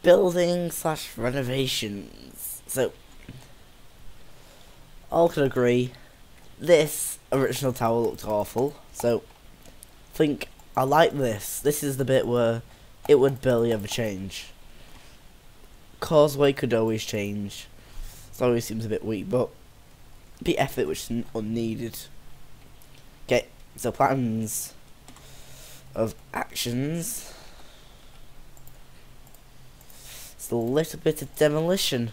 building slash renovations. So, all can agree, this original tower looked awful. So, think I like this. This is the bit where it would barely ever change. Causeway could always change. It always seems a bit weak, but the effort which is unneeded. Okay, so plans of actions. It's a little bit of demolition.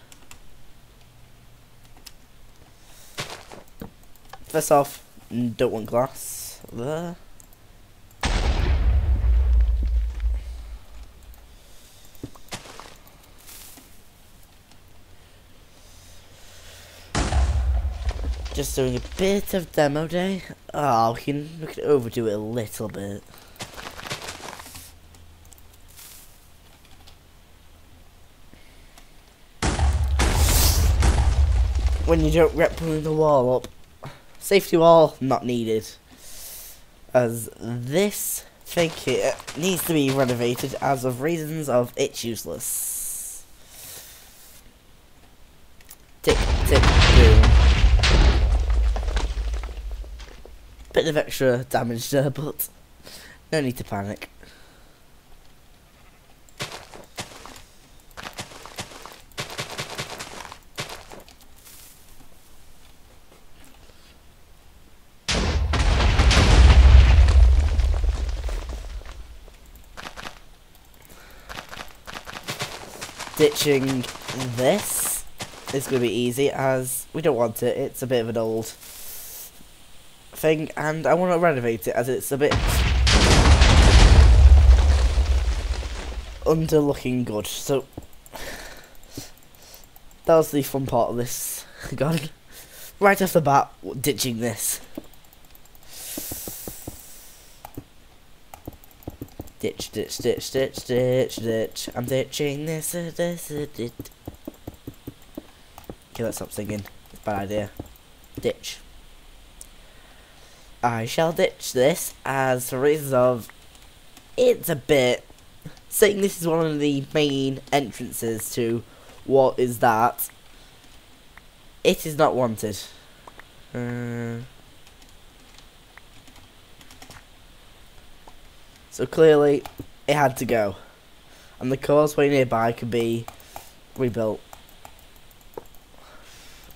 First off, don't want glass there. Just doing a bit of demo day. Oh, we can overdo it a little bit. When you don't rep pulling the wall up. Safety wall, not needed. As this thing here needs to be renovated as of reasons of it's useless. Tick, tick, boom. Bit of extra damage there, but no need to panic. Ditching this is going to be easy as we don't want it. It's a bit of an old thing and I want to renovate it as it's a bit under looking good. So that was the fun part of this. God, right off the bat, ditching this. Ditch, ditch, ditch, ditch, ditch, ditch. I'm ditching this, Okay, let's stop singing. It's a bad idea. Ditch. I shall ditch this as for reasons of it's a bit saying this is one of the main entrances to what is that. It is not wanted. So clearly, it had to go. And the causeway nearby could be rebuilt.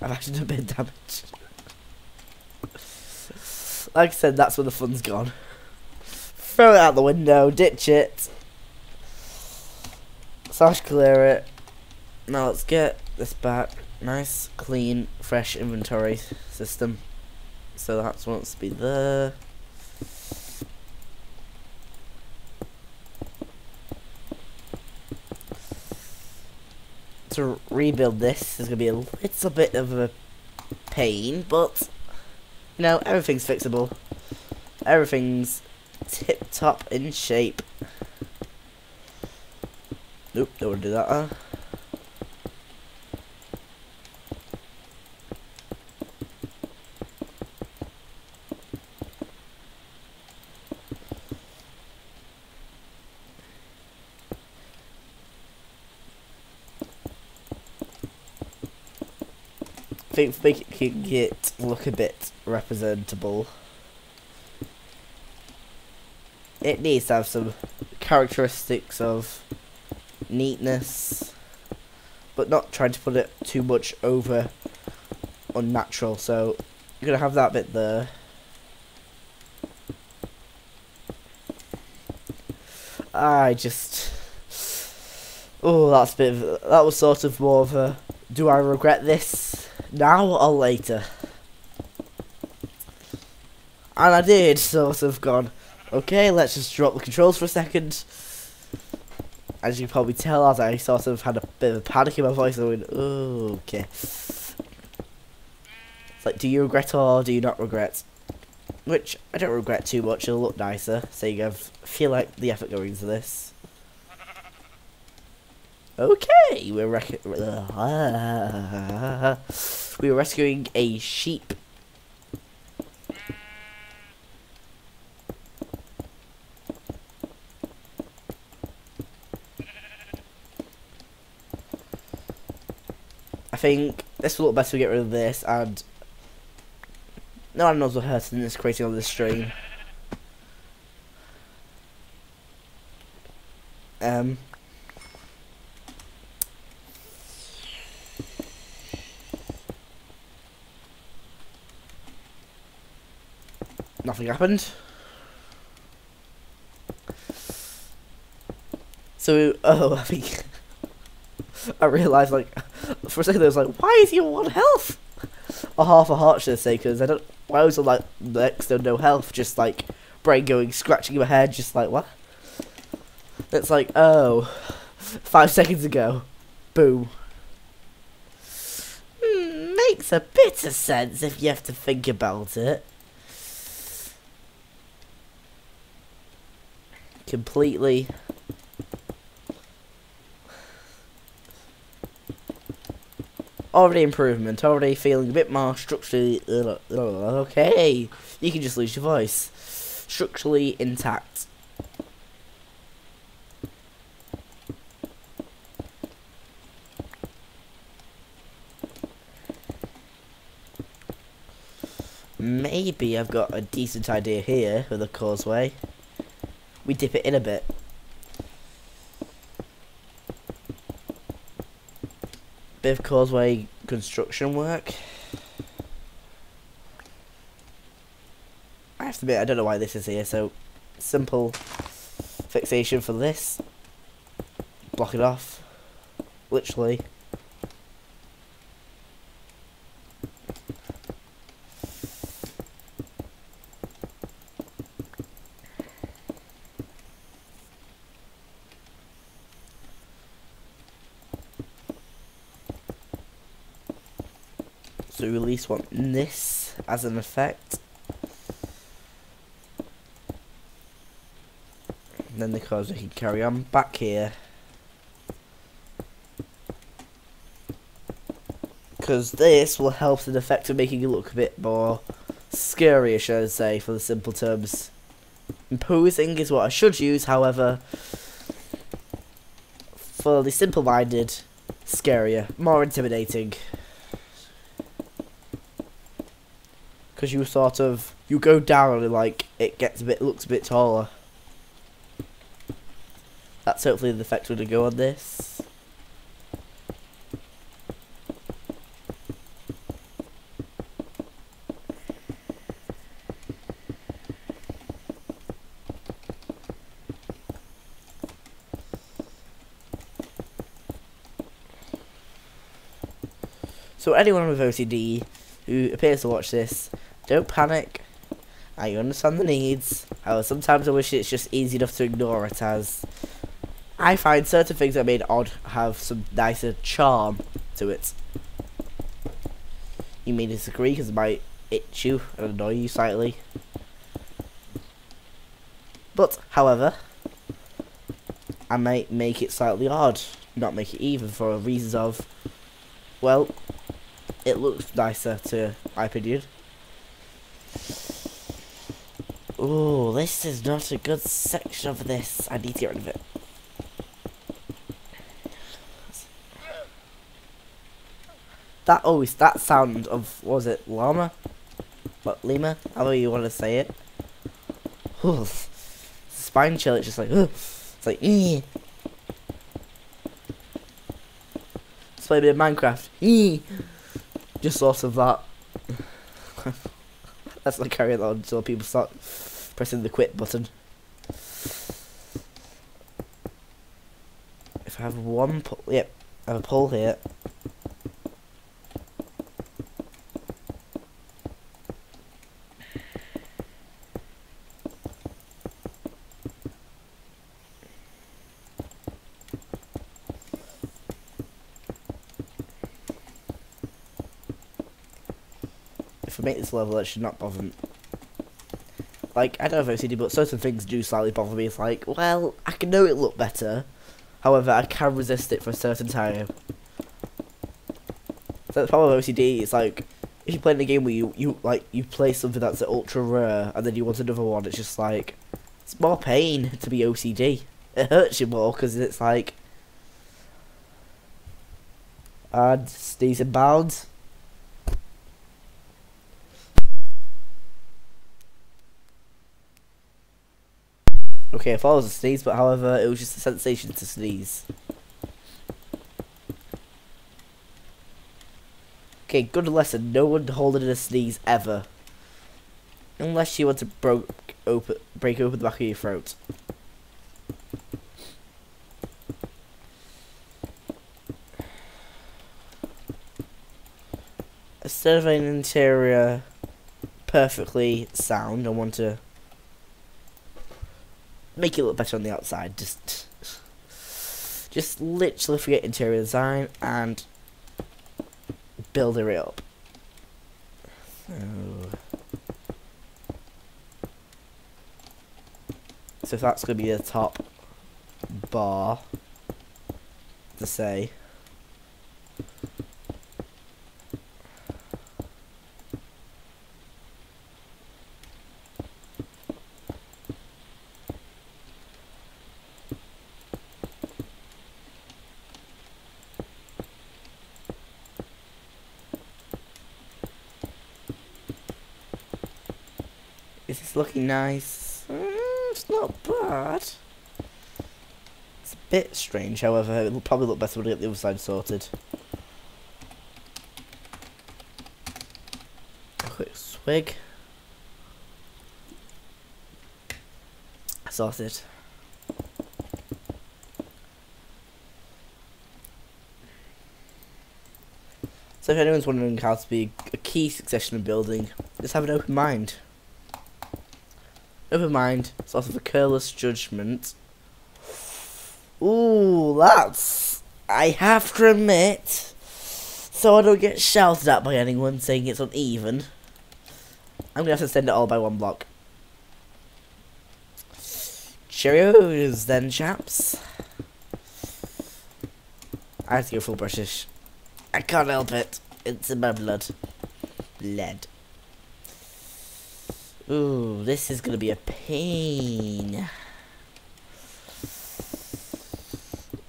I've actually done a bit of damage. Like I said, that's where the fun's gone. Throw it out the window, ditch it. Slash clear it. Now let's get this back. Nice, clean, fresh inventory system. So that wants to be there. To rebuild this is going to be a little bit of a pain, but you know, everything's fixable. Everything's tip top in shape. Nope, don't want to do that, huh? I think making it look a bit representable, it needs to have some characteristics of neatness, but not trying to put it too much over unnatural. So you're gonna have that bit there. Oh, that's a bit of, that was sort of more of a, do I regret this now or later? And I did sort of gone, okay, let's just drop the controls for a second. As you can probably tell, as I sort of had a bit of a panic in my voice, I went, oh, okay. It's like, do you regret or do you not regret? Which, I don't regret too much, it'll look nicer, so you feel like the effort going into this. Okay, we were rescuing a sheep. I think this will look better to get rid of this, and no one knows what hurting is creating on this stream. Nothing happened. So, I think I realised, like, for a second I was like, why is he on 1 health? Or half a heart, should I say, because I don't, why was it like next to no health, just like, brain going, scratching my head, just like, what? It's like, oh, 5 seconds ago, boom. Makes a bit of sense if you have to think about it. Completely. Already improvement, already feeling a bit more structurally, okay, you can just lose your voice. Structurally intact. Maybe I've got a decent idea here for the causeway. We dip it in a bit. Bit of causeway construction work. I have to admit, I don't know why this is here, so simple fixation for this. Block it off. Literally. So we at least want this as an effect. And then the causeway can carry on back here. Because this will help the effect of making it look a bit more scary, should I say, for the simple terms. Imposing is what I should use, however, for the simple-minded, scarier, more intimidating. Because you sort of, you go down and like, it gets a bit, looks a bit taller. That's hopefully the effect we're going to go on this. So anyone with OCD who appears to watch this, don't panic. I understand the needs. However, sometimes I wish it's just easy enough to ignore it, as I find certain things that made odd have some nicer charm to it. You may disagree because it might itch you and annoy you slightly. But, however, I might make it slightly odd, not make it even, for reasons of, well, it looks nicer to my opinion. Ooh, this is not a good section of this. I need to get rid of it. That sound of, what was it, llama? What, lemur? However you want to say it. Ooh, spine chill, it's just like, it's like, Let's play a bit of Minecraft. Just sort of that. Let's not carry it on until people start pressing the quit button. If I have one pull, yep, I have a pull here. If I make this level, it should not bother me. Like, I don't have OCD, but certain things do slightly bother me. It's like, well, I can know it look better. However, I can resist it for a certain time. So the problem with OCD is like, if you play in a game where you play something that's ultra rare and then you want another one, it's just like, it's more pain to be OCD. It hurts you more because it's like, And sneeze and bounds. Okay, I thought it was a sneeze, but however, it was just a sensation to sneeze. Okay, good lesson. No one holding in a sneeze ever. Unless you want to break open the back of your throat. Instead of an interior perfectly sound, I want to make it look better on the outside. Just literally forget interior design and build it up. So if that's going to be the top bar to say. Is this looking nice? It's not bad. It's a bit strange, however. It will probably look better when we get the other side sorted. A quick swig. Sorted. So if anyone's wondering how to be a key succession of building, just have an open mind. Open mind, sort of a careless judgment. Ooh, that's... I have to admit, so I don't get shouted at by anyone saying it's uneven, I'm going to have to send it all by one block. Cheerios then, chaps. I have to go full British. I can't help it. It's in my blood. Lead. Ooh, this is gonna be a pain.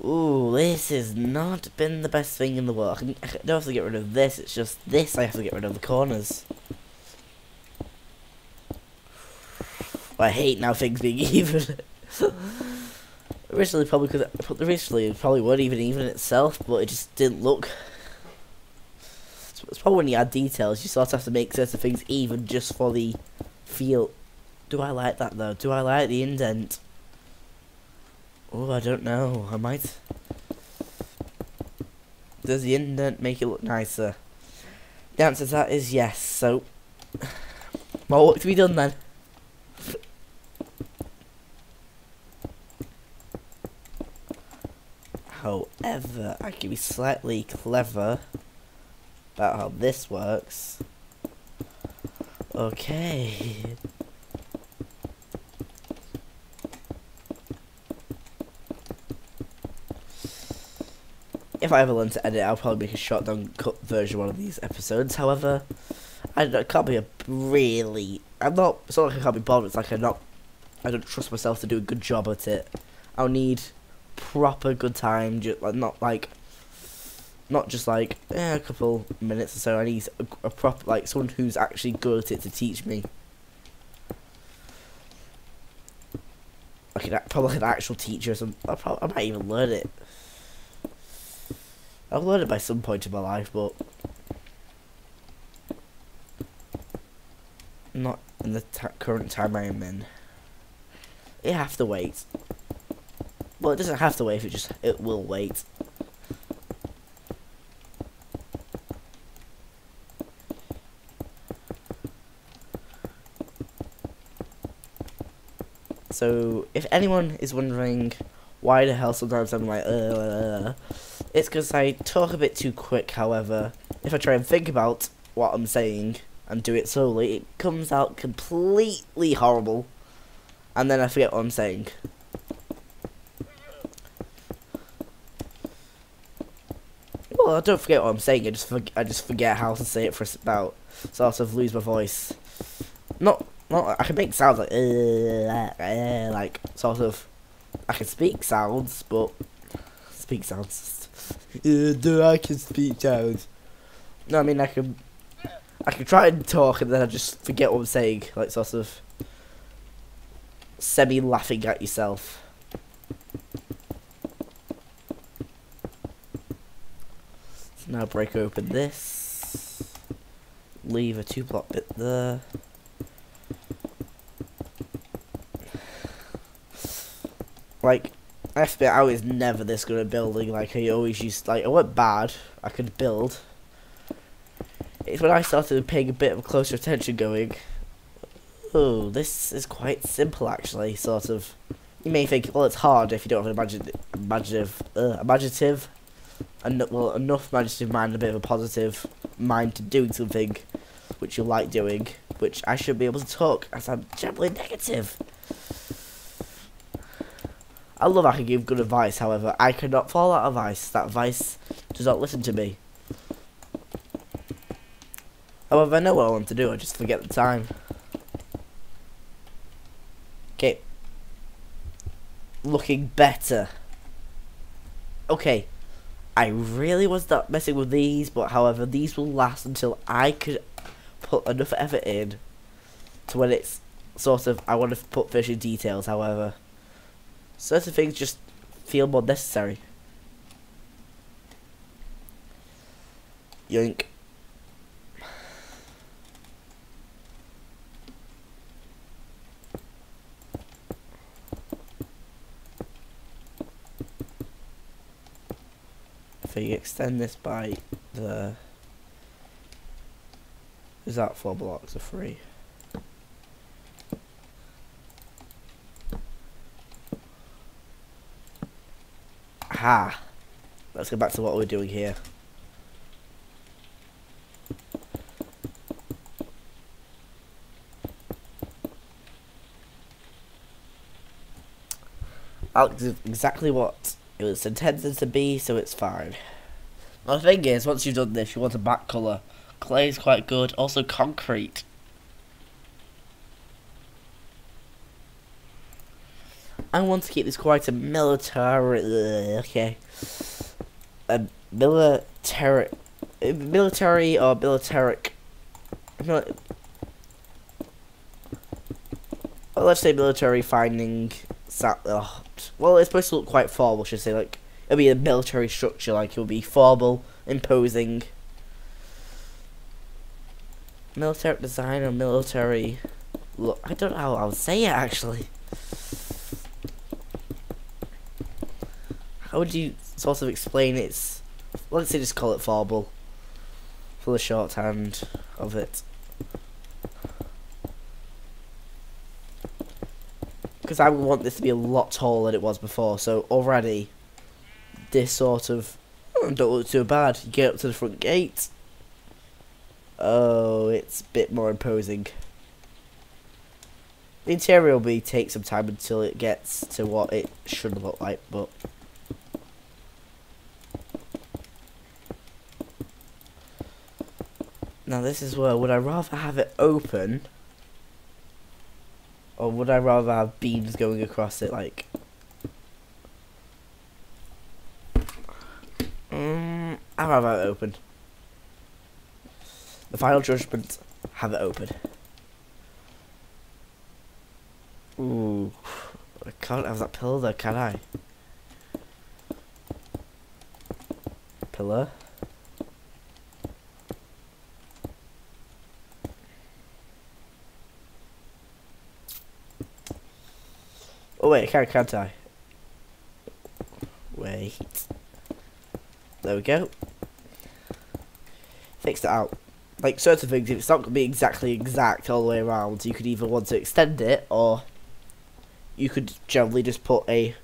Ooh, this has not been the best thing in the world. I don't have to get rid of this, it's just this I have to get rid of the corners. I hate now things being even. Originally it probably weren't even in itself, but it just didn't look. It's probably when you add details, you sort of have to make certain things even just for the feel. Do I like that though? Do I like the indent? Oh, I don't know. I might. Does the indent make it look nicer? The answer to that is yes. So, more work to be done then. However, I can be slightly clever about how this works. Okay. If I ever learn to edit, I'll probably make a short down cut version of one of these episodes. However, I can't be a really. It's not like I can't be bothered. It's like I don't trust myself to do a good job at it. I'll need proper good time, not just like a couple minutes or so. I need a proper, like, someone who's actually good at it to teach me. Like probably an actual teacher or something. I might even learn it. I'll learn it by some point in my life, but not in the current time I am in. It have to wait. Well, it doesn't have to wait, it will wait. So, if anyone is wondering why the hell sometimes I'm like, it's because I talk a bit too quick. However, if I try and think about what I'm saying and do it slowly, it comes out completely horrible, and then I forget what I'm saying. Well, I don't forget what I'm saying. I just forget how to say it for about, sort of lose my voice. Not I can make sounds like sort of. I can speak sounds, but speak sounds. I can speak down. No, I mean I can try and talk and then I just forget what I'm saying, like sort of semi-laughing at yourself. So now break open this. Leave a 2-block bit there. Like, I have to admit, I was never this good at building. Like, I always used, like, I wasn't bad. I could build. It's when I started paying a bit of closer attention going, oh, this is quite simple actually, sort of. You may think, well, it's hard if you don't have an imaginative, well, enough imaginative mind, a bit of a positive mind to doing something which you like doing, which I should be able to talk as I'm generally negative. I love I can give good advice, however, I cannot follow that advice. That advice does not listen to me. However, I know what I want to do, I just forget the time. Okay. Looking better. Okay. I really was not messing with these, but however, these will last until I could put enough effort in to when it's sort of, I want to put finishing details, however. Certain things just feel more necessary. Yoink. If you extend this by the... Is that 4 blocks or 3? Aha! Let's go back to what we're doing here. That's exactly what it was intended to be, so it's fine. Now the thing is, once you've done this, you want a back colour. Clay is quite good, also concrete. I want to keep this quite a military, okay. A military or militaric. Well, let's say military finding. Well, it's supposed to look quite formal, should I say, like, it'll be a military structure, like, it'll be formal, imposing. Military design or military look, I don't know how I would say it, actually. How would you sort of explain its, let's say just call it formal, for the shorthand of it. Because I would want this to be a lot taller than it was before, so already this sort of don't look too bad. You get up to the front gate. Oh, it's a bit more imposing. The interior will take some time until it gets to what it should look like, but now this is where, would I rather have it open? Or would I rather have beams going across it, like... I'd rather have it open. The final judgment, have it open. Ooh. I can't have that pillar there, can I? Pillar. Oh wait, can't I? Wait. There we go. Fixed it out. Like certain things, if it's not going to be exactly exact all the way around, you could either want to extend it, or you could generally just put a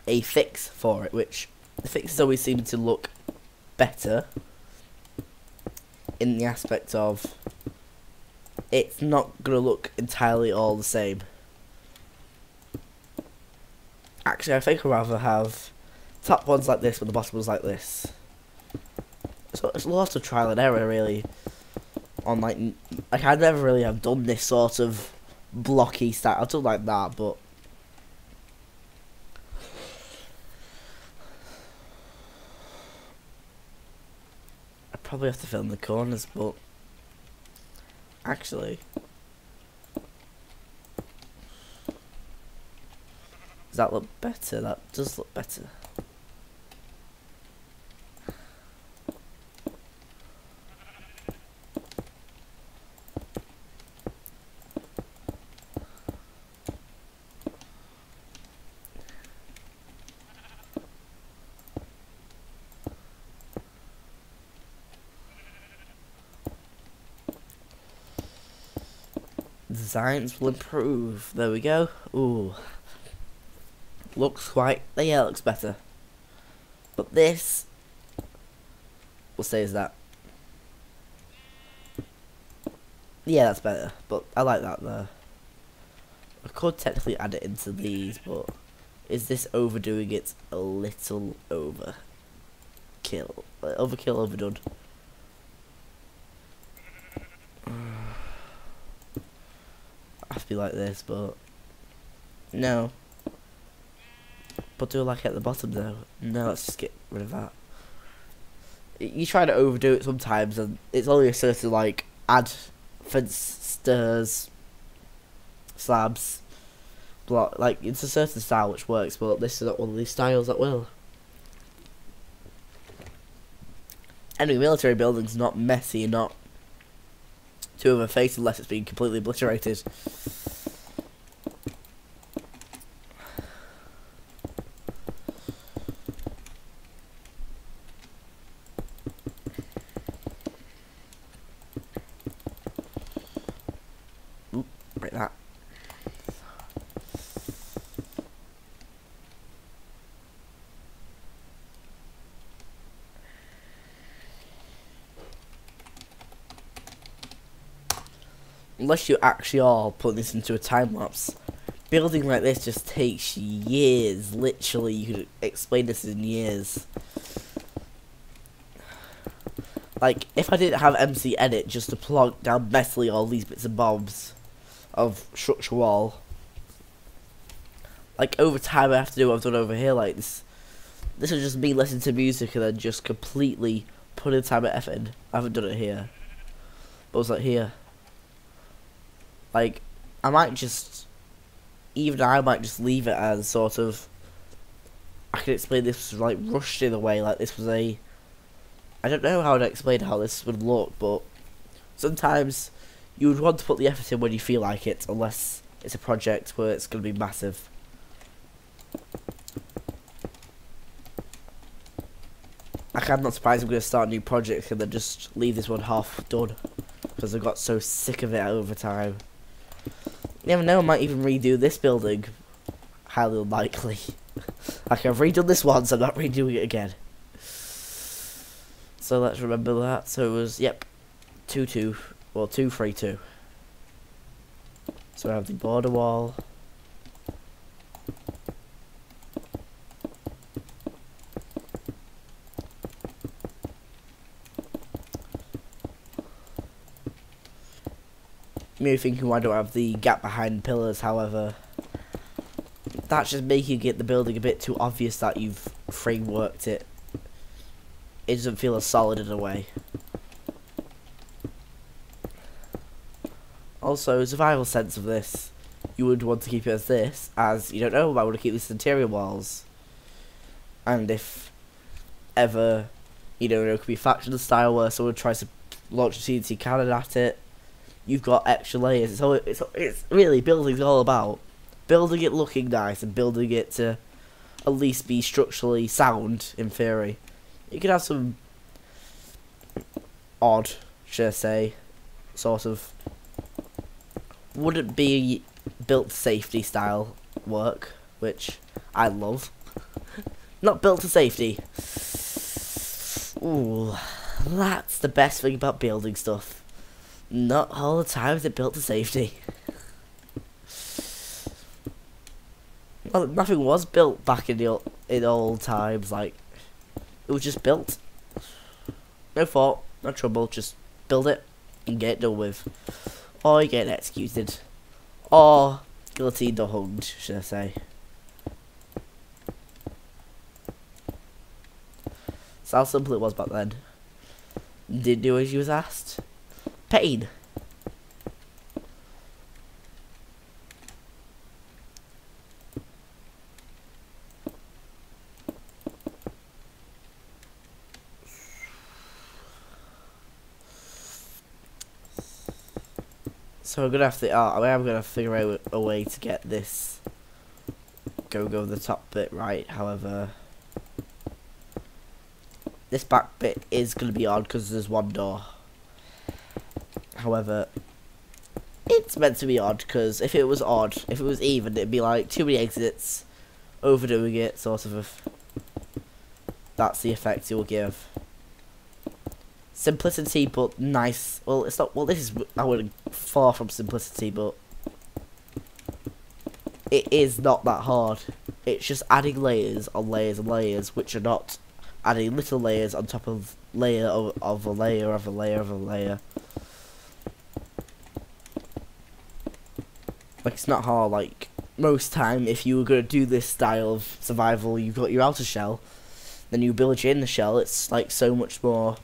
fix for it, which the fixes always seem to look better in the aspect of it's not going to look entirely all the same. Actually, I think I'd rather have top ones like this with the bottom ones like this. So it's lots of trial and error, really. On like I never really have done this sort of blocky style. I've done like that, but probably have to fill in the corners, but actually, does that look better? That does look better. Designs will improve. There we go. Ooh. Looks quite... yeah, looks better. But this... we'll say is that. Yeah, that's better. But I like that there. I could technically add it into these, but... is this overdoing it a little overkill? Overkill, overdone. I have to be like this, but no. But do I like it at the bottom though? No, let's just get rid of that. You try to overdo it sometimes, and it's only a certain like add fence stairs, slabs, block. Like it's a certain style which works, but this is not one of these styles that will. Anyway, military buildings not messy, not too of a face unless it's been completely obliterated. Oop, break that. Unless you actually are putting this into a time lapse, building like this just takes years. Literally, you could explain this in years. Like, if I didn't have MC Edit just to plug down messily all these bits and bobs of structure wall, like over time I have to do what I've done over here. Like this is just me listening to music and then just completely putting time and effort in. I haven't done it here, but it was like here. Like, I might just leave it as sort of, I can explain this was like rushed in a way, like this was a, I don't know how to explain how this would look, but sometimes you would want to put the effort in when you feel like it, unless it's a project where it's going to be massive. Like, I'm not surprised I'm going to start a new project and then just leave this one half done, because I got so sick of it over time. You never know, I might even redo this building. Highly unlikely. Like, I've redone this once, I'm not redoing it again. So let's remember that. So it was, yep, 2-2, well 2-3-2. So I have the border wall. Maybe thinking, why don't I have the gap behind pillars? However, that's just making it the building a bit too obvious that you've frameworked it. It doesn't feel as solid in a way. Also, survival sense of this, you would want to keep it as this, as you don't know, I want to keep this interior walls. And if ever, you know, it could be faction style where someone tries to launch a CNC cannon at it, you've got extra layers. So it's really, building's all about building it looking nice and building it to at least be structurally sound in theory. You could have some odd, should I say, sort of wouldn't be built safety style work, which I love. Not built to safety. Ooh, that's the best thing about building stuff. Not all the time is it built to safety. Well, nothing was built back in the old times. Like, it was just built. No fault, no trouble. Just build it and get it done with, or you get executed, or guillotined or hunged, should I say? That's how simple it was back then. Didn't do as you was asked. Pain. So I'm gonna have to. I am gonna figure out a way to get this go the top bit right. However, this back bit is gonna be odd because there's one door. However, it's meant to be odd because if it was odd, if it was even, it'd be like too many exits, overdoing it, sort of. That's the effect it will give. Simplicity, but nice. Well, it's not. Well, this is. I wouldn't far from simplicity, but it is not that hard. It's just adding layers on layers and layers, which are not adding little layers on top of layer of a layer of a layer of a layer. Like, it's not hard. Like, most time, if you were gonna do this style of survival, you've got your outer shell, then you build your inner shell. It's like so much more.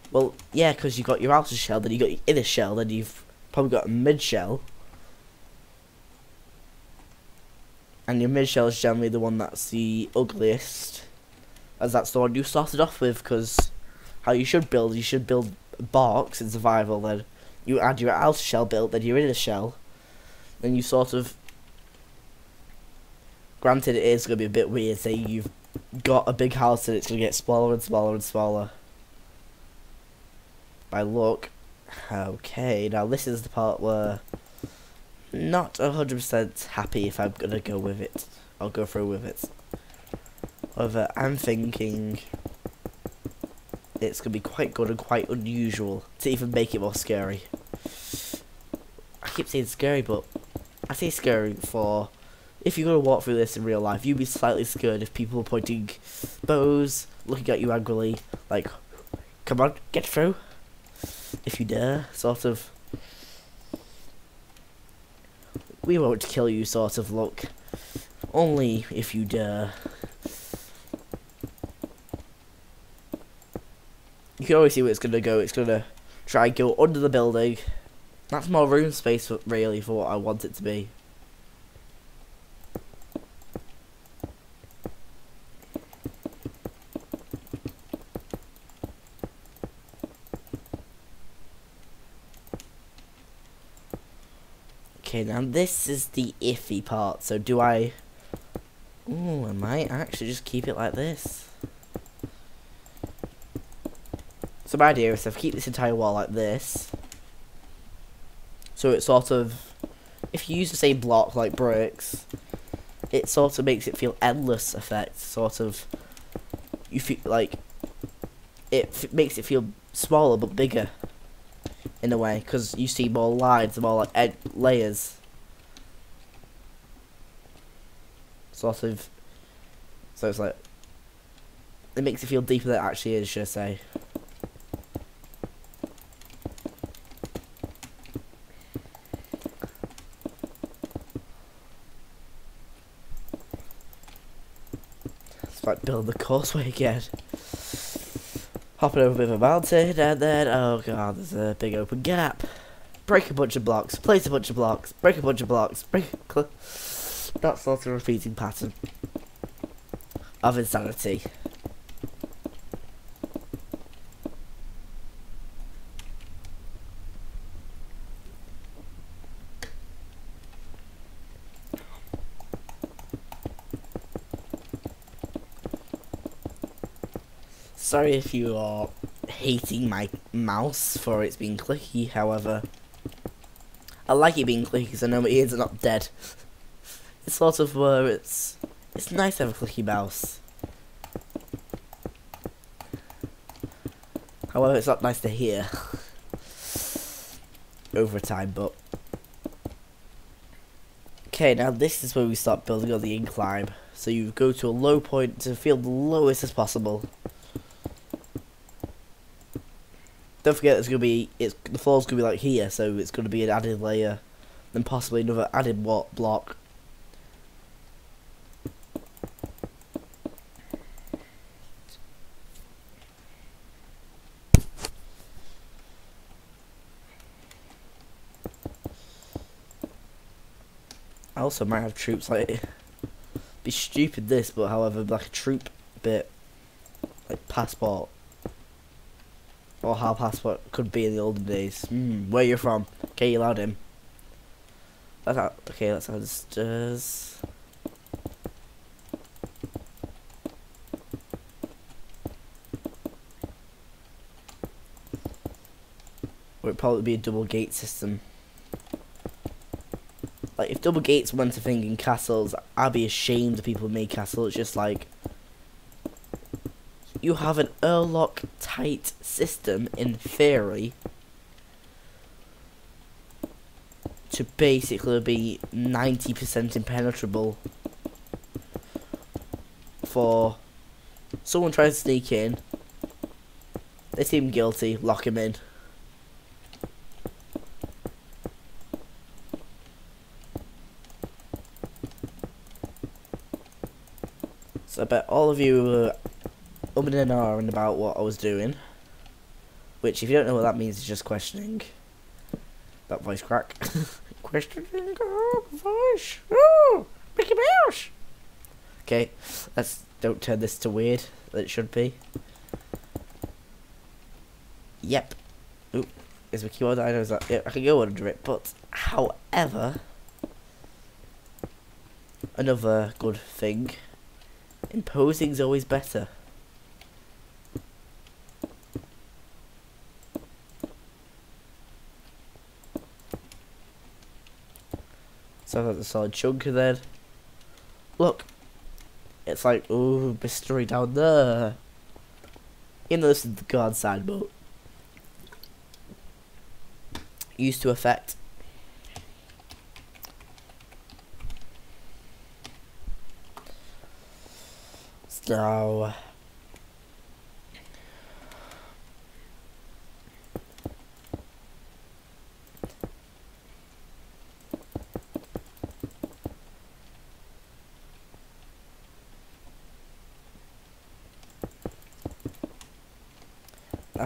Well, yeah, because you've got your outer shell, then you've got your inner shell, then you've probably got a mid shell. And your mid shell is generally the one that's the ugliest, as that's the one you started off with, because how you should build a box in survival, then you add your outer shell build, then your inner shell, then you sort of, granted it is going to be a bit weird, say you've got a big house and it's going to get smaller and smaller and smaller. By luck. Okay, now this is the part where not 100% happy if I'm gonna go with it. I'll go through with it. However, I'm thinking it's gonna be quite good and quite unusual to even make it more scary. I keep saying scary, but I say scary for if you're gonna walk through this in real life, you'd be slightly scared if people are pointing bows, looking at you angrily, like, come on, get through. If you dare, sort of. We won't kill you, sort of look. Only if you dare. You can always see where it's gonna go. It's gonna try and go under the building. That's more room space, really, for what I want it to be. Okay, now this is the iffy part. So do I... Ooh, I might actually just keep it like this. So my idea is to keep this entire wall like this. So it sort of... If you use the same block like bricks, it sort of makes it feel endless effect. Sort of... You feel like... It makes it feel smaller but bigger. In a way, because you see more lines, more like layers. Sort of. So it's like, it makes it feel deeper than it actually is, should I say. It's like building the causeway again. Hopping over a bit of a mountain, and then, oh god, there's a big open gap. Break a bunch of blocks, place a bunch of blocks, break a bunch of blocks, that sort of repeating pattern of insanity. Sorry if you are hating my mouse for its being clicky, however, I like it being clicky because I know my ears are not dead. It's sort of where it's nice to have a clicky mouse. However, it's not nice to hear over time, but... Okay, now this is where we start building on the incline. So you go to a low point to feel the lowest as possible. Don't forget, it's gonna be the floor's gonna be like here, so it's gonna be an added layer, then possibly another added block. I also might have troops like be stupid this, but however like a troop bit like passport or how passport could be in the olden days. Where you from? Okay, you allowed him. That's how, okay, that's how this does. Or it'd probably be a double gate system. Like, if double gates went a thing in castles, I'd be ashamed of people who made castles. It's just like, you have an airlock tight system, in theory, to basically be 90% impenetrable for someone trying to sneak in. They seem guilty, lock him in. So I bet all of you were umming and ahhing about what I was doing. Which, if you don't know what that means, is just questioning. That voice crack. Questioning voice. Oh, Mickey Mouse. Okay, don't turn this to weird that it should be. Yep. Oop, is my keyboard? I know that. Yeah, I can go under it, but however, another good thing. Imposing's always better. So I've got the solid chunker then. Look. It's like, ooh, mystery down there. You know this is the guard side, but used to affect.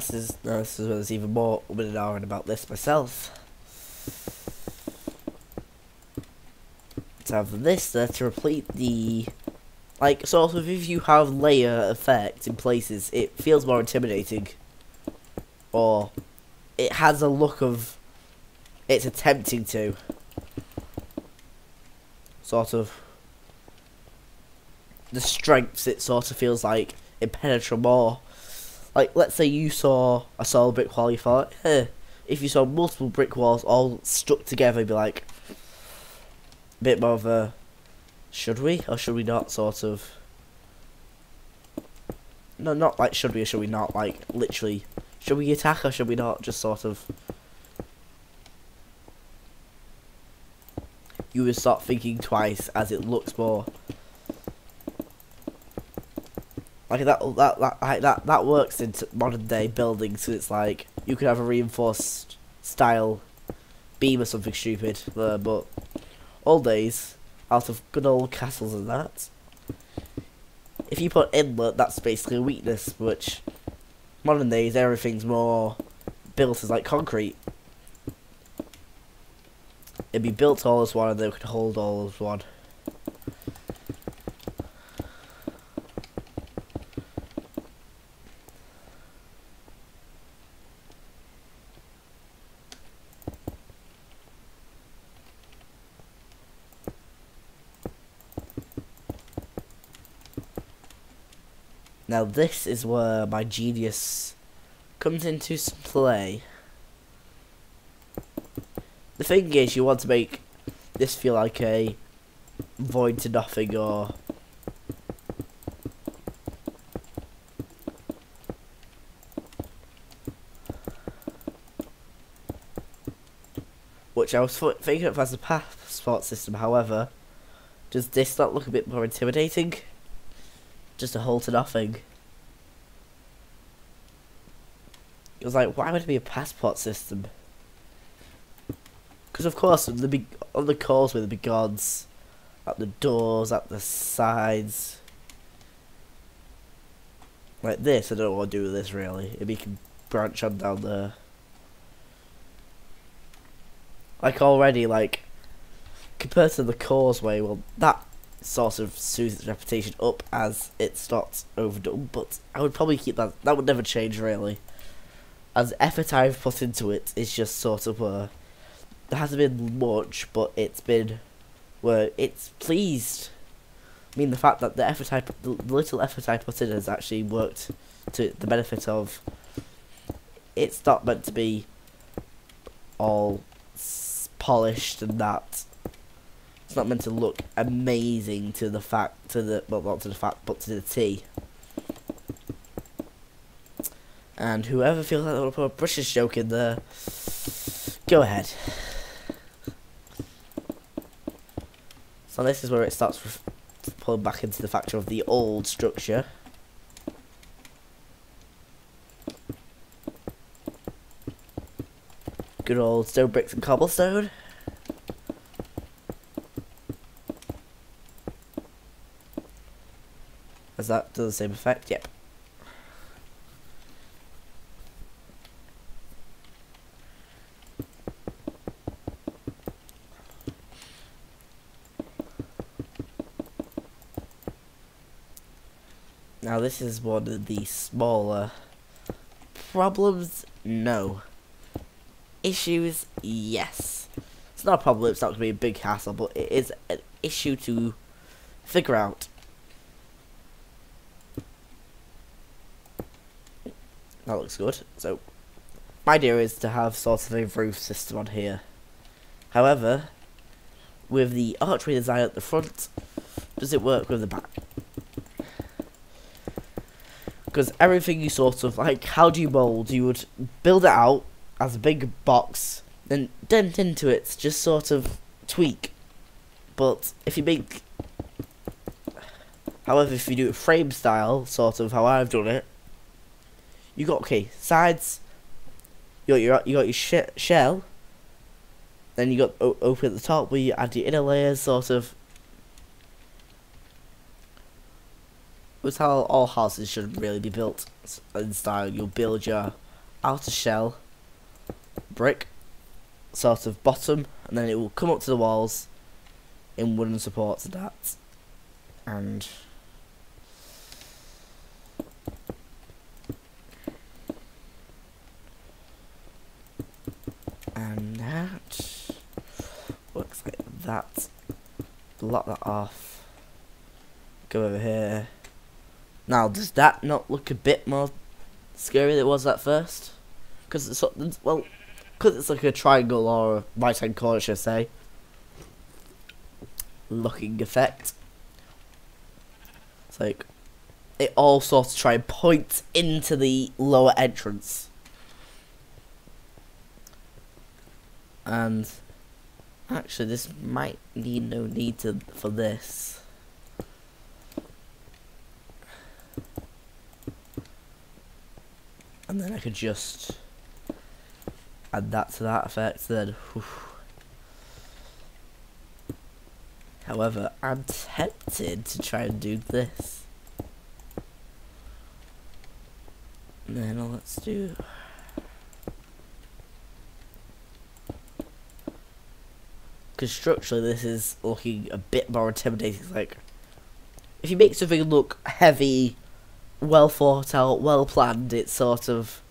So this is where there's even more umming and ahhing about this myself. To have this there to replete the, like, sort of, if you have layer effect in places, it feels more intimidating. Or it has a look of it's attempting to. Sort of the strengths, it sort of feels like impenetrable more. Like, let's say you saw a solid brick wall, you thought, if you saw multiple brick walls all stuck together, you'd be like, a bit more of a, should we or should we not sort of. No, not like should we or should we not, like literally, should we attack or should we not, just sort of. You would start thinking twice as it looks more. Like that works into modern day buildings, so it's like you could have a reinforced style beam or something stupid, but old days, out of good old castles and that, if you put inlet, that's basically a weakness, which modern days everything's more built as like concrete. It'd be built all as one and they could hold all as one. Now this is where my genius comes into some play. The thing is, you want to make this feel like a void to nothing, or which I was thinking of as a passport system. However, does this not look a bit more intimidating? Just a hole to nothing. It was like, why would it be a passport system? Because of course, on the causeway, there'd be guards at the doors, at the sides. Like this, I don't know what to do with this really. Maybe you can branch on down there. Like already, like compared to the Causeway, well, that sort of soothes its reputation up as it's not overdone, but I would probably keep that. That would never change, really. As effort I've put into it is just sort of there hasn't been much, but it's been where it's pleased. I mean, the fact that the little effort I put in has actually worked to the benefit of. It's not meant to be all polished and that. It's not meant to look amazing to the fact, well, not to the fact, but to the T. And whoever feels like they want to put a British joke in there, go ahead. So this is where it starts pulling back into the factor of the old structure. Good old stone bricks and cobblestone. Does that do the same effect? Yep. Now this is one of the smaller problems. No. Issues, yes. It's not a problem, it's not going to be a big hassle, but it is an issue to figure out. That looks good. So, my idea is to have sort of a roof system on here. However, with the archway design at the front, does it work with the back? Because everything you sort of, like, how do you mould? You would build it out as a big box, then dent into it, just sort of tweak. But if you make, however, if you do it frame style, sort of how I've done it, you got sides. You got your shell. Then you got open at the top where you add your inner layers, sort of. That's how all houses should really be built in style. You'll build your outer shell, brick, sort of bottom, and then it will come up to the walls in wooden supports and that. And that looks like that. Block that off. Go over here. Now, does that not look a bit more scary than it was at first? Because it's well, because it's like a triangle or a right-hand corner, should I say? Looking effect. It's like it all sort of try and point into the lower entrance. And actually, this might need no need for this. And then I could just add that to that effect then. Whew. However, I'm tempted to try and do this. And then let's do... Because structurally this is looking a bit more intimidating. It's like, if you make something look heavy, well thought out, well planned, it's sort of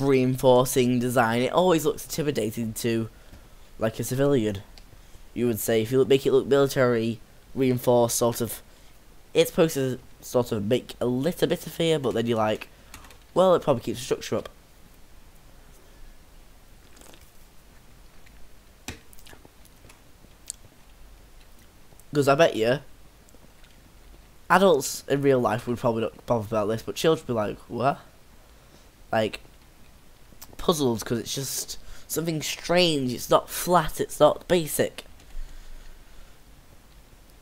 reinforcing design. It always looks intimidating to like a civilian. You would say if you make it look military, reinforced, sort of, it's supposed to sort of make a little bit of fear, but then you're like, well, it probably keeps the structure up. Because I bet you adults in real life would probably not bother about this, but children would be like, what? Like, puzzled because it's just something strange, it's not flat, it's not basic.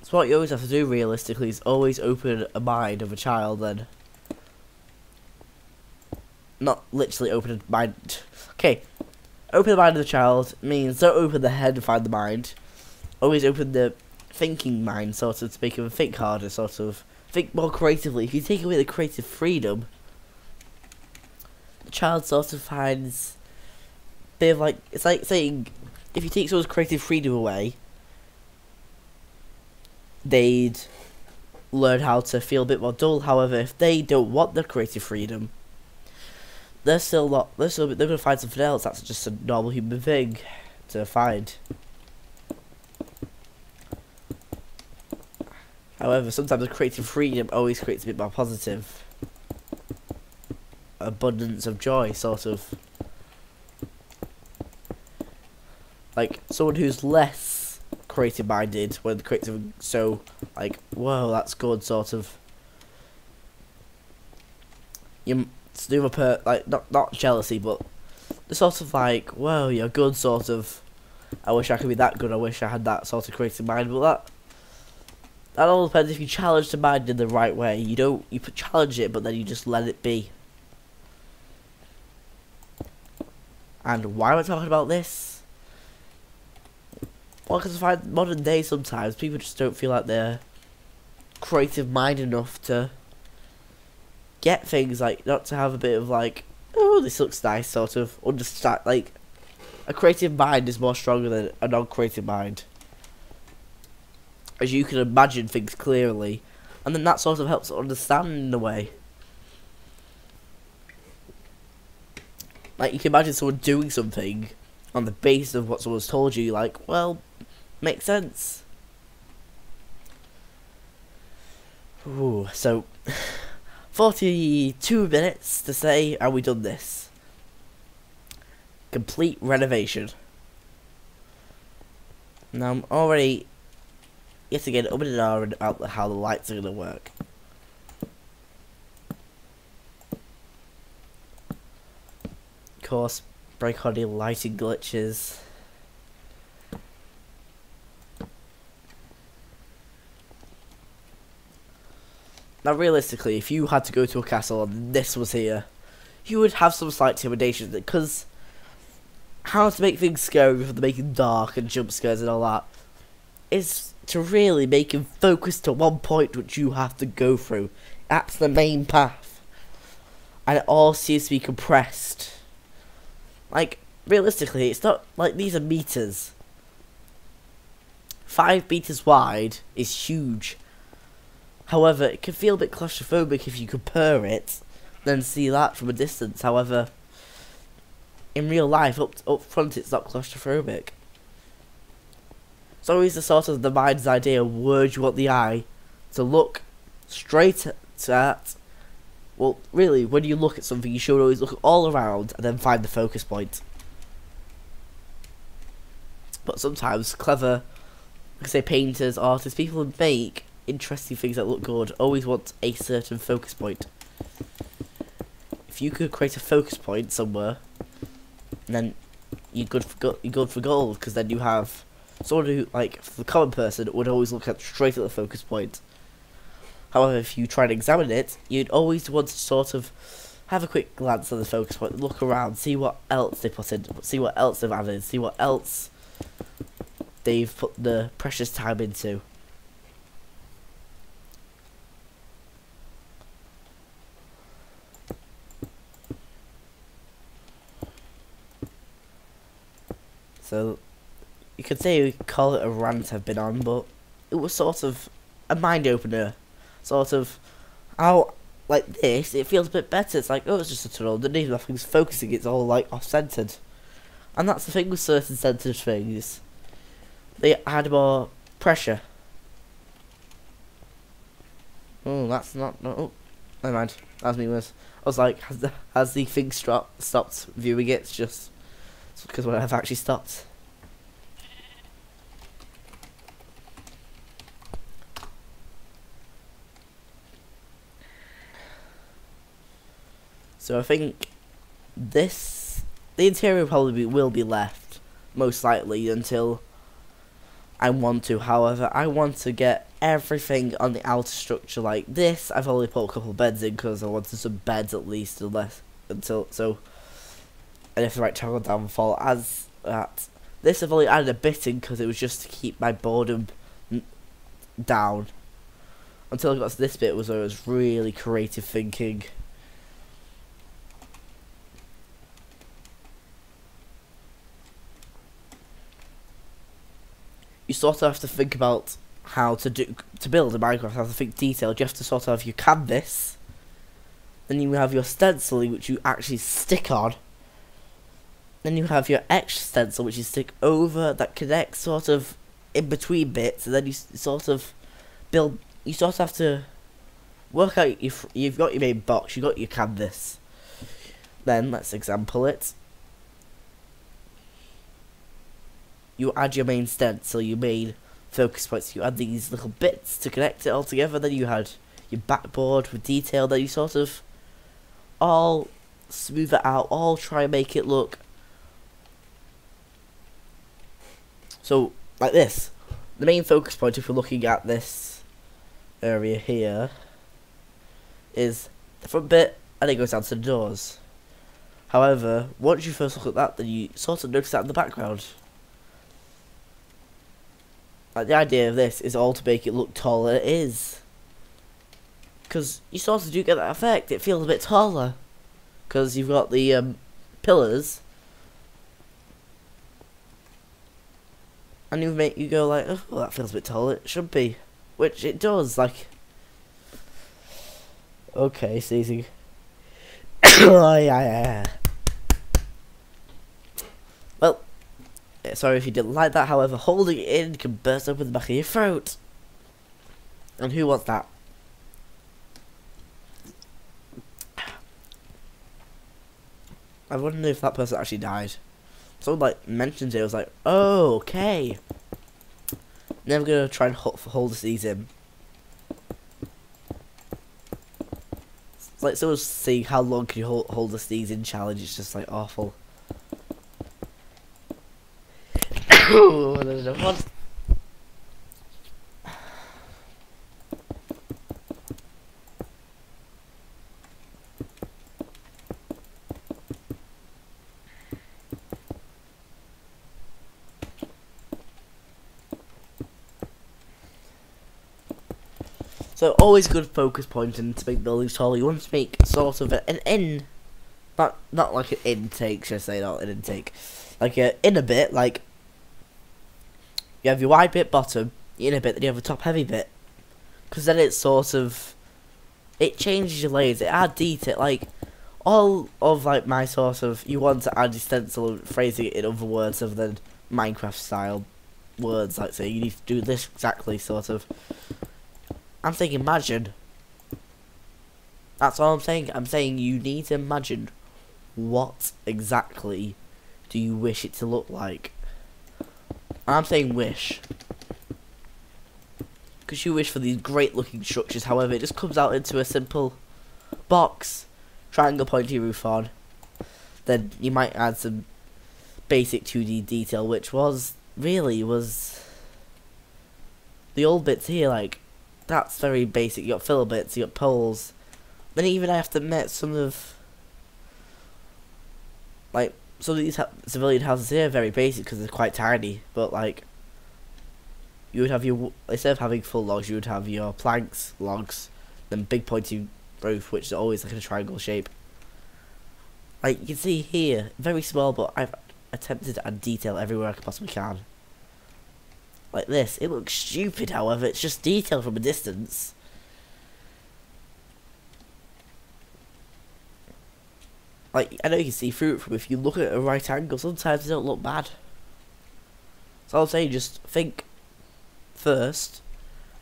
So what you always have to do realistically is always open a mind of a child then. Not literally open a mind. Okay, open the mind of the child means don't open the head and find the mind. Always open the thinking mind, sort of, to make them think harder, sort of think more creatively. If you take away the creative freedom, the child sort of finds a bit of like, it's like saying if you take someone's creative freedom away, they'd learn how to feel a bit more dull. However, if they don't want the creative freedom, they're gonna find something else that's just a normal human thing to find. However, sometimes the creative freedom always creates a bit more positive abundance of joy, sort of. Like someone who's less creative minded, when the creative, so like, whoa, that's good, sort of. You do like not jealousy, but the sort of like, whoa, you're good, sort of. I wish I could be that good. I wish I had that sort of creative mind, but that all depends if you challenge the mind in the right way. You challenge it, but then you just let it be. And why am I talking about this? Well, because I find modern day sometimes people just don't feel like they're creative mind enough to get things, like not to have a bit of like, oh, this looks nice, sort of understand. Like a creative mind is more stronger than a non-creative mind, as you can imagine things clearly, and then that sort of helps understand in a way. Like, you can imagine someone doing something on the basis of what someone's told you, like, well, makes sense. Ooh, so, 42 minutes to say, are we done this? Complete renovation. Now, I'm already, yet again, up in an hour about how the lights are going to work. Of course, break on the lighting glitches. Now, realistically, if you had to go to a castle and this was here, you would have some slight intimidation, because how to make things scary without making dark and jump scares and all that is to really make him focus to one point which you have to go through. That's the main path, and it all seems to be compressed. Like, realistically, it's not like these are meters. 5 meters wide is huge. However, it can feel a bit claustrophobic if you compare it, then see that from a distance. However, in real life, up front, it's not claustrophobic. It's always the sort of the mind's idea where you want the eye to look straight at. Well, really, when you look at something, you should always look all around and then find the focus point. But sometimes clever, like I say, painters, artists, people who make interesting things that look good always want a certain focus point. If you could create a focus point somewhere, then you're good for gold, because then you have someone who, like, for the common person, would always look straight at the focus point. However, if you try and examine it, you'd always want to sort of have a quick glance at the focus point, look around, see what else they put in, see what else they've added, see what else they've put the precious time into. So, you could say we call it a rant I've been on, but it was sort of a mind opener. Sort of, how, like this, it feels a bit better. It's like, oh, it's just a tunnel underneath, nothing's focusing, it's all like off-centered. And that's the thing with certain centered things. They add more pressure. Oh, that's not, no, oh, never mind, that's me worse. I was like, has the thing stopped viewing it? It's just, it's because when I've actually stopped. So I think the interior probably will be left, most likely, until I want to. However, I want to get everything on the outer structure like this. I've only put a couple of beds in because I wanted some beds at least, and if the right toggle downfall as that. This I've only added a bit in because it was just to keep my boredom down. Until I got to this bit where I was really creative thinking. you sort of have to think about how to build a Minecraft. Have to think detailed. You have to sort of have your canvas, then you have your stenciling, which you actually stick on. Then you have your etched stencil, which you stick over, that connects sort of in between bits, and then you sort of build. You sort of have to work out. You've got your main box. You've got your canvas. Then let's example it. You add your main stencil, your main focus points. You add these little bits to connect it all together. Then you had your backboard with detail. Then you sort of all smooth it out. All try and make it look so like this. The main focus point, if we're looking at this area here, is the front bit, and it goes down to the doors. However, once you first look at that, then you sort of notice that in the background. Like, the idea of this is all to make it look taller than it is. Because you sort of do get that effect, it feels a bit taller. Because you've got the pillars. And you make you go like, oh, well, that feels a bit taller, it should be. Which it does, like. Okay, it's easy. Oh, yeah. Well, sorry if you didn't like that, however, holding it in can burst open the back of your throat. And who wants that? I wonder if that person actually died. Someone like mentioned it, I was like, oh, okay. Never gonna try and hold these in. It's like someone's seeing how long can you hold the sneeze in challenge. It's just like awful. What? So always good focus pointing to make buildings taller. You want to make sort of an in, not like an intake, should I say, not an intake, like an inner bit. Like you have your wide bit bottom, your inner bit, then you have a top heavy bit, because then it's sort of, it changes your layers, it adds detail. Like all of like my sort of, you want to add a stencil and phrasing it in other words other than Minecraft style words. Like say you need to do this exactly, sort of. I'm saying imagine. That's all I'm saying. I'm saying you need to imagine what exactly do you wish it to look like. I'm saying wish. Because you wish for these great looking structures, however it just comes out into a simple box, triangle pointy roof on. Then you might add some basic 2D detail, which was the old bits here, like that's very basic. You got filler bits, you got poles. Then even I have to admit some of these civilian houses here are very basic because they're quite tiny. But like, you would have your, instead of having full logs, you would have your planks, logs, then big pointy roof, which is always like in a triangle shape. Like you can see here, very small, but I've attempted to add detail everywhere I possibly can. Like this, it looks stupid, however, it's just detail from a distance. Like, I know you can see through it from if you look at a right angle, sometimes they don't look bad. So I'll say just think first,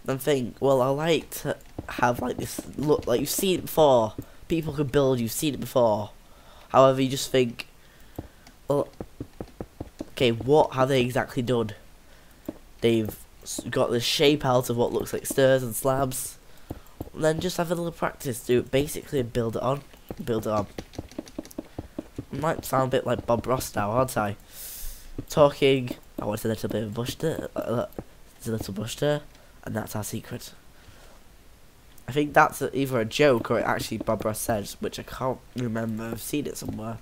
then think, well, I like to have like this look, like you've seen it before. People can build, you've seen it before. However, you just think, well, okay, what have they exactly done? They've got the shape out of what looks like stairs and slabs. And then just have a little practice, do it basically and build it on. Build it on. I might sound a bit like Bob Ross now, aren't I? Talking, I want a little bit of a bush there, there's a little bush there, and that's our secret. I think that's either a joke or it actually Bob Ross said, which I can't remember, I've seen it somewhere.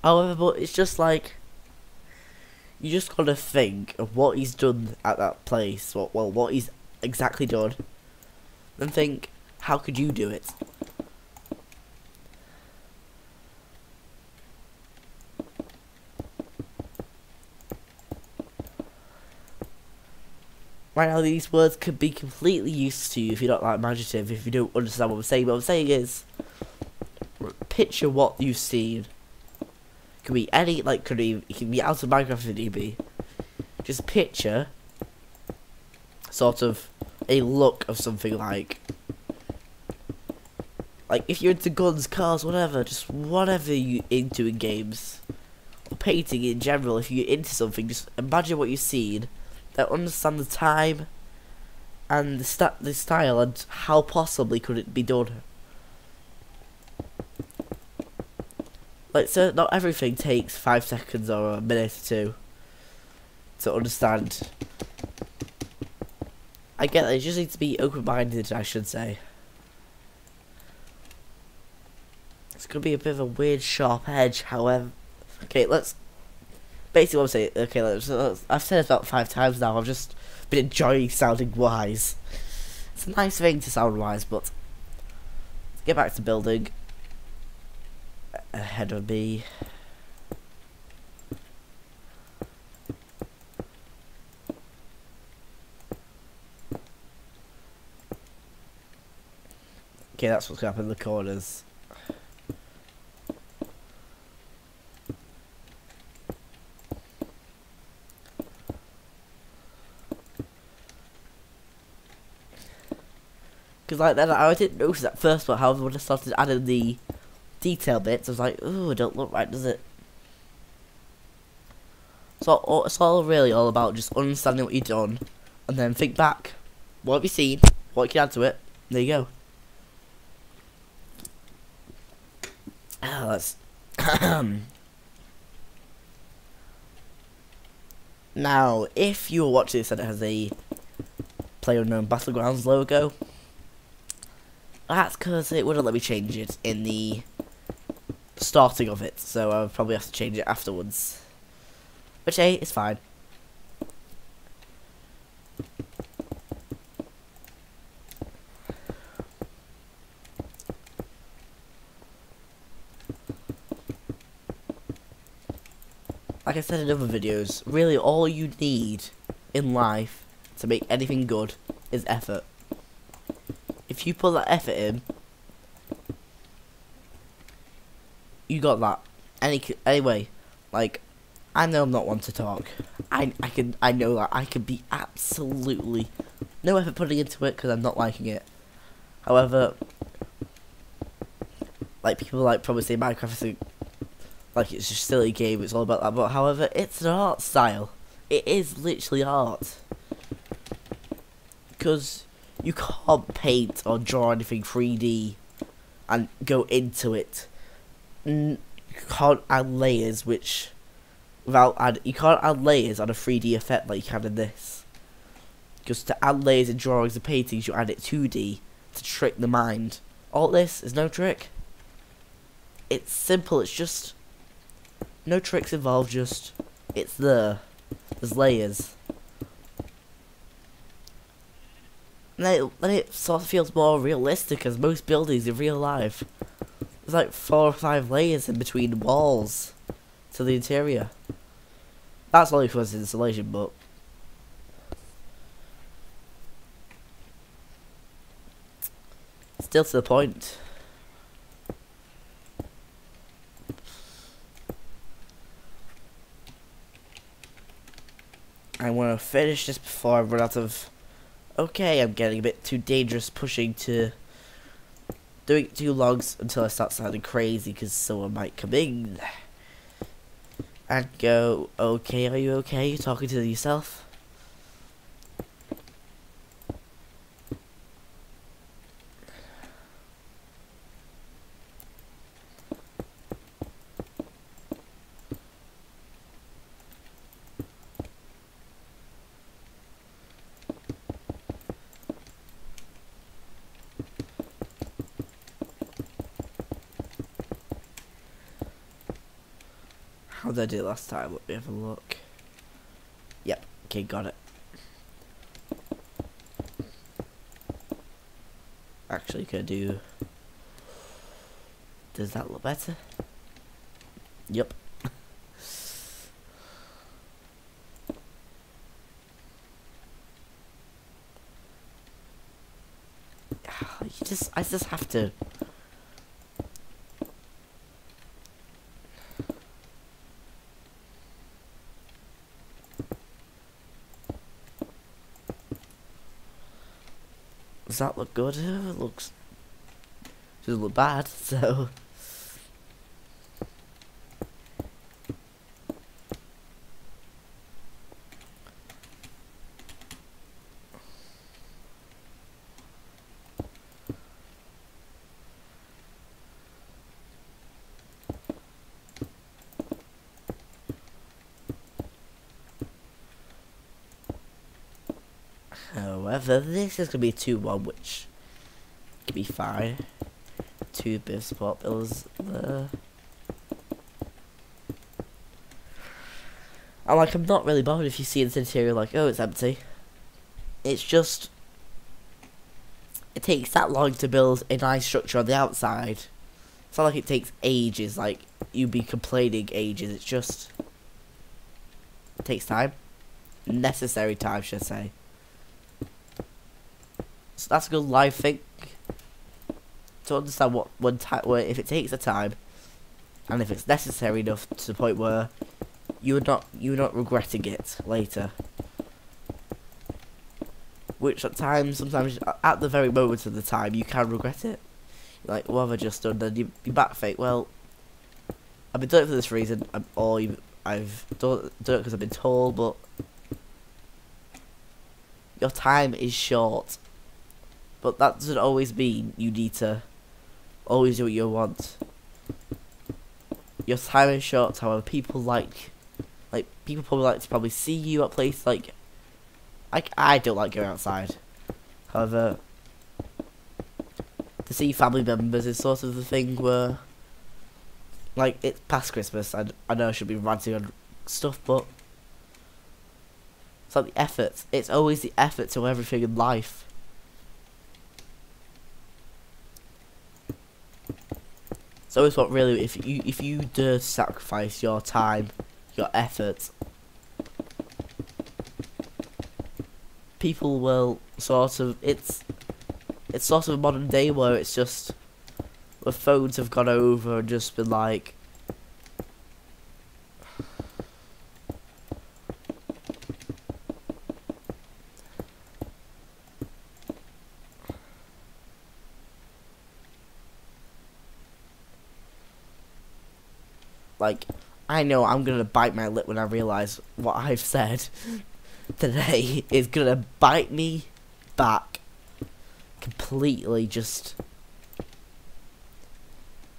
However, but it's just like, you just gotta think of what he's done at that place, what he's exactly done, then think, how could you do it? right now these words could be completely useless to you if you're not like imaginative, if you don't understand what I'm saying. What I'm saying is, picture what you've seen. It could be any, like, it can be out of Minecraft if it need be. Just picture sort of a look of something like if you're into guns, cars, whatever, just whatever you're into in games, or painting in general. If you're into something, just imagine what you've seen, then understand the time and the style and how possibly could it be done. Like, so not everything takes 5 seconds or a minute or two to understand. I get that, you just need to be open-minded, I should say. It's gonna be a bit of a weird sharp edge, however. Okay, let's. Basically, what I'm saying. Okay, I've said it about 5 times now. I've just been enjoying sounding wise. It's a nice thing to sound wise, but let's get back to building. Ahead of me. Okay, that's what's going to happen in the corners. Because like that, I didn't notice that first, but however, when I started adding the detail bits, I was like, "Ooh, it don't look right, does it?" So it's all really all about just understanding what you've done, and then think back, what have you seen, what can you add to it. There you go. Let's. Now, if you're watching this and it has a PlayerUnknown Battlegrounds logo, that's because it wouldn't let me change it in the starting of it, so I'll probably have to change it afterwards. Which, hey, it's fine. Like I said in other videos, really all you need in life to make anything good is effort. If you put that effort in, you got that. Anyway, like, I know I'm not one to talk. I know that I can be absolutely no effort putting into it because I'm not liking it. However, like, people like probably say Minecraft is like it's just a silly game, it's all about that, but however, it's an art style. It is literally art. Because you can't paint or draw anything 3D and go into it. You can't add layers you can't add layers on a 3D effect like you can in this. Because to add layers in drawings and paintings, you add it 2D to trick the mind. All this is no trick. It's simple, it's just no tricks involved, just it's there's layers. And then it sort of feels more realistic as most buildings in real life. There's like 4 or 5 layers in between the walls to the interior. That's only for this installation, but still to the point. I want to finish this before I run out of. Okay, I'm getting a bit too dangerous pushing to doing it too long until I start sounding crazy because someone might come in and go, okay, are you okay? You talking to yourself? How did I do it last time? Let me have a look. Yep, okay, got it. Actually, can I do... Does that look better? Yep. just have to. Does that look good? It looks. Doesn't look bad, so. However, this is going to be a 2-1, which can be fine. 2 bit of support pillars there. And like, I'm not really bothered if you see this interior like, oh, it's empty. It's just, it takes that long to build a nice structure on the outside. It's not like it takes ages, like, you'd be complaining ages. It's just, it takes time. Necessary time, should I say. So that's a good life thing to understand what if it takes the time, and if it's necessary enough to the point where you're not regretting it later. Which at times, sometimes at the very moment of the time, you can regret it. You're like, what have I just done? Then you back think, well, I've been doing it for this reason, or I've done it because I've been told, but your time is short. But that doesn't always mean you need to always do what you want. Your time is short, however, people people probably like to probably see you at places like I don't like going outside. However, to see family members is sort of the thing where, like, it's past Christmas, I know I should be ranting on stuff, but it's like the effort. It's always the effort to everything in life. It's always what really, if you do sacrifice your time, your effort, people will sort of, it's sort of a modern day where it's just, where phones have gone over and just been like, I know I'm gonna bite my lip when I realise what I've said today is gonna bite me back completely. Just,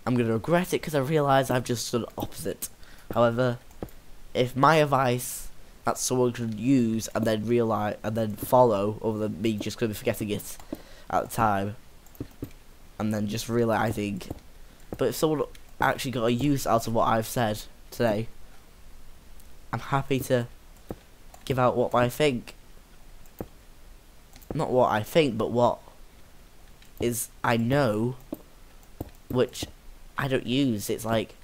I'm gonna regret it because I realise I've just done the opposite. However, if my advice that someone could use and then realise and then follow, other than me just gonna be forgetting it at the time and then just realising, but if someone actually got a use out of what I've said today, I'm happy to give out what I think. Not what I think, but what is I know, which I don't use. It's like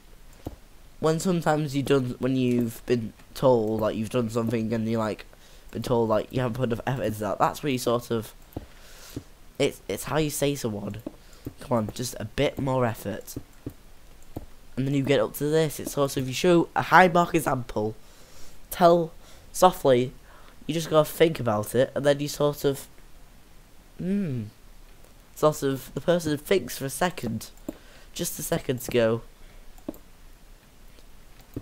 when sometimes when you've been told like you've done something and you like been told like you haven't put enough effort into that. That's where you sort of, it's how you say to someone, come on, just a bit more effort. And then you get up to this, it's sort of, you show a high mark example, tell softly, you just gotta think about it, and then you sort of, sort of, the person thinks for a second, just a second to go,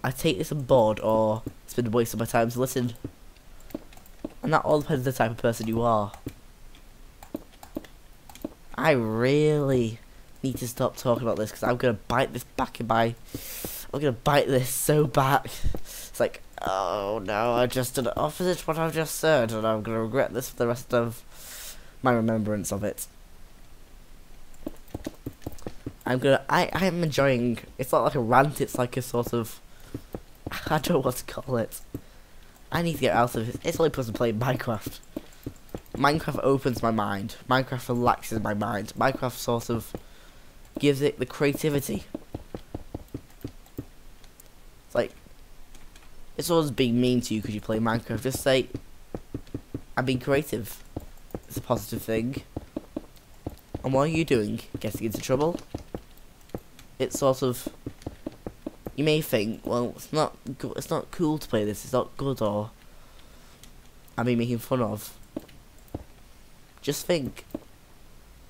I take this on board, or it's been a waste of my time to listen. And that all depends on the type of person you are. I really need to stop talking about this because I'm gonna bite this back in my. I'm gonna bite this so back. It's like, oh no, I just did the opposite what I've just said, and I'm gonna regret this for the rest of my remembrance of it. I am enjoying. It's not like a rant. It's like a sort of. I don't know what to call it. I need to get out of it. It's only because I'm playing Minecraft. Minecraft opens my mind. Minecraft relaxes my mind. Minecraft sort of gives it the creativity. It's like, it's always being mean to you because you play Minecraft. Just say, I'm being creative. It's a positive thing. And And what are you doing? Getting into trouble? It's sort of, you may think, well, it's not cool to play this, it's not good, or I mean making fun of. Just think,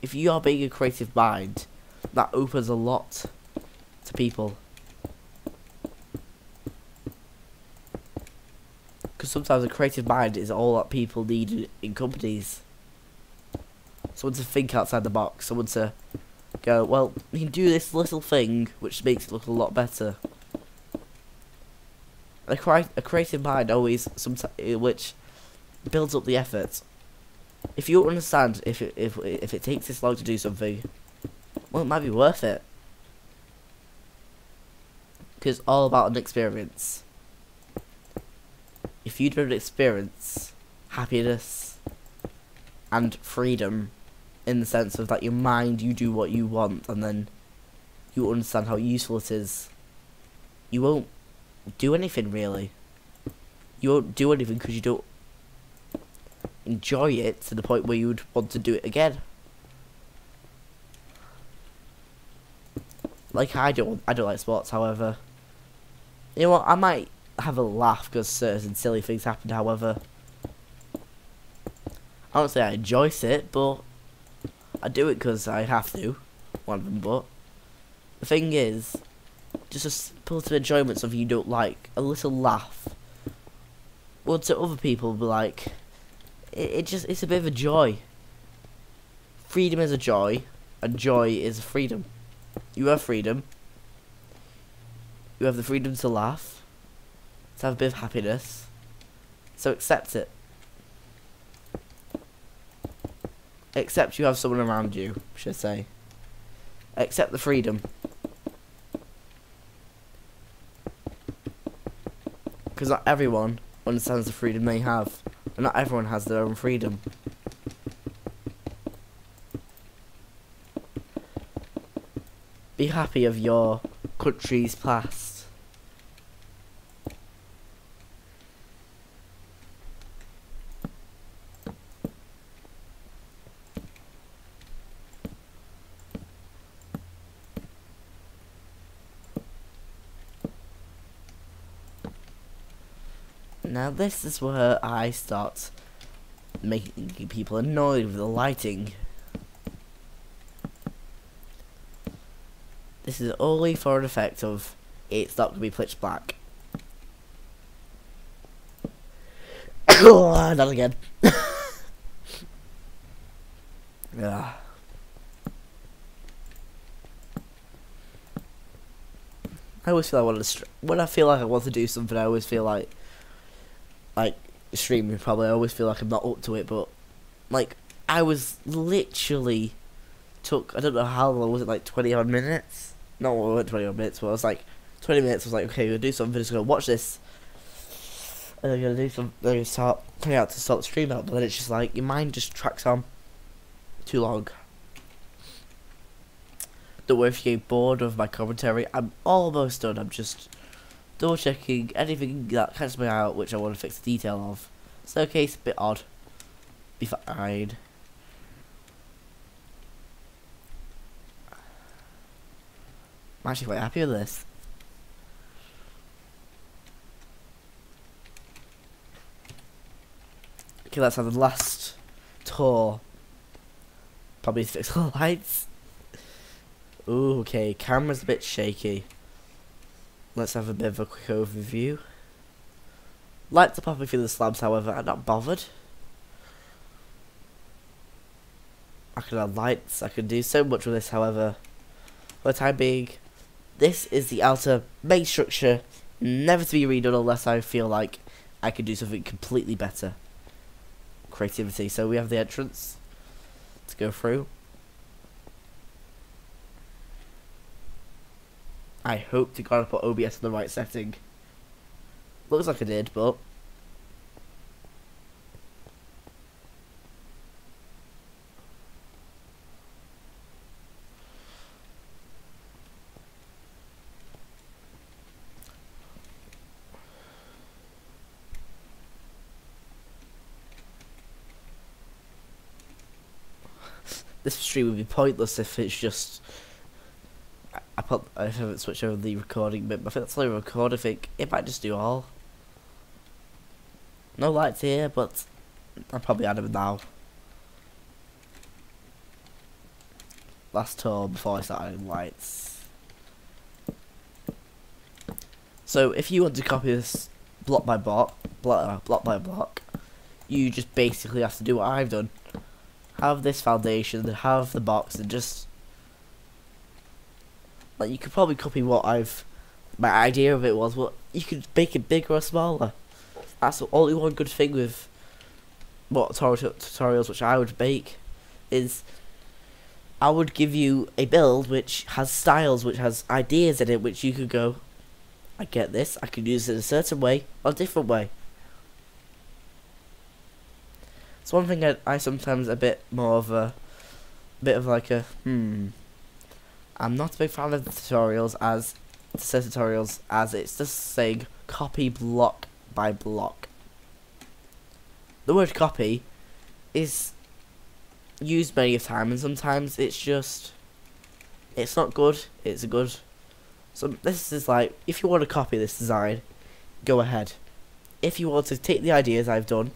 if you are being a creative mind, that opens a lot to people. Because sometimes a creative mind is all that people need in companies. Someone to think outside the box, someone to go, well, you can do this little thing, which makes it look a lot better. A creative mind always, which builds up the effort. If you understand, if it takes this long to do something, well, it might be worth it. Because it's all about an experience. If you don't experience happiness and freedom, in the sense of that your mind, you do what you want, and then you understand how useful it is, you won't do anything really. You won't do anything because you don't enjoy it to the point where you would want to do it again. Like I don't like sports, however. You know what, I might have a laugh because certain silly things happen, however. I don't say I enjoy it, but I do it because I have to. One of them, but the thing is, just a simple enjoyment of you don't like, a little laugh. Well, to other people, be like, it's a bit of a joy. Freedom is a joy, and joy is freedom. You have freedom. You have the freedom to laugh, to have a bit of happiness. So accept it. Accept you have someone around you, should I say. Accept the freedom. Because not everyone understands the freedom they have. And not everyone has their own freedom. Be happy of your country's past. Now this is where I start making people annoyed with the lighting. This is only for an effect of it's not going to be pitch black. Not again. Yeah. I always feel I want to when I feel like I want to do something, I always feel like streaming probably, I always feel like I'm not up to it, but like I was literally took, I don't know how long was it, like 20 odd minutes? No, it wasn't 20 odd minutes, but I was like 20 minutes. I was like, okay, we're gonna do something, just gonna watch this, and I'm gonna do some, I'm gonna start coming out to sort the stream out, but then it's just like your mind just tracks on too long. Don't worry if you get bored of my commentary. I'm almost done. I'm just double checking anything that catches my eye out which I want to fix the detail of. So okay, it's a bit odd. Be fine. I'm actually quite happy with this. Okay, let's have the last tour. Probably fix the lights. Ooh, okay, camera's a bit shaky. Let's have a bit of a quick overview. Lights are popping through the slabs, however, I'm not bothered. I can add lights, I can do so much with this, however. For the time being, this is the outer main structure, never to be redone unless I feel like I can do something completely better. Creativity. So we have the entrance to go through. I hope to God I put OBS in the right setting. Looks like I did, but this stream would be pointless if it's just I haven't switched over the recording bit, but I think that's only record. I think it might just do all. No lights here, but I'll probably add them now. Last tour before I start adding lights. So if you want to copy this block by block, you just basically have to do what I've done. Have this foundation, then have the box, and just like you could probably copy what my idea of it was, but you could make it bigger or smaller. That's the only one good thing with what tutorials which I would make is I would give you a build which has styles, which has ideas in it, which you could go, I get this, I could use it in a certain way or a different way. It's one thing I sometimes a bit like a I'm not a big fan of the tutorials as it's just saying copy block by block. The word copy is used many a time, and sometimes it's not good. It's a good. So this is like, if you want to copy this design, go ahead. If you want to take the ideas I've done,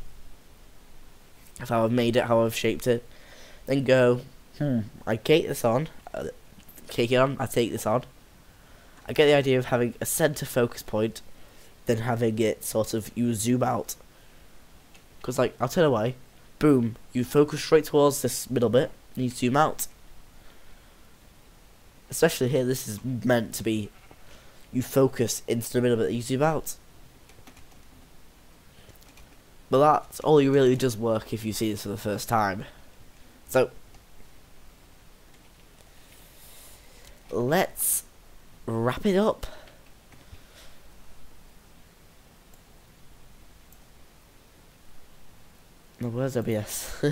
of how I've made it, how I've shaped it, then go, I take this on, I take this on. I get the idea of having a center focus point, then having it sort of, you zoom out. Because like, I'll turn away, boom, you focus straight towards this middle bit, and you zoom out. Especially here, this is meant to be, you focus into the middle bit, you zoom out. But that's only really does work if you see this for the first time. So, let's wrap it up. Where's OBS?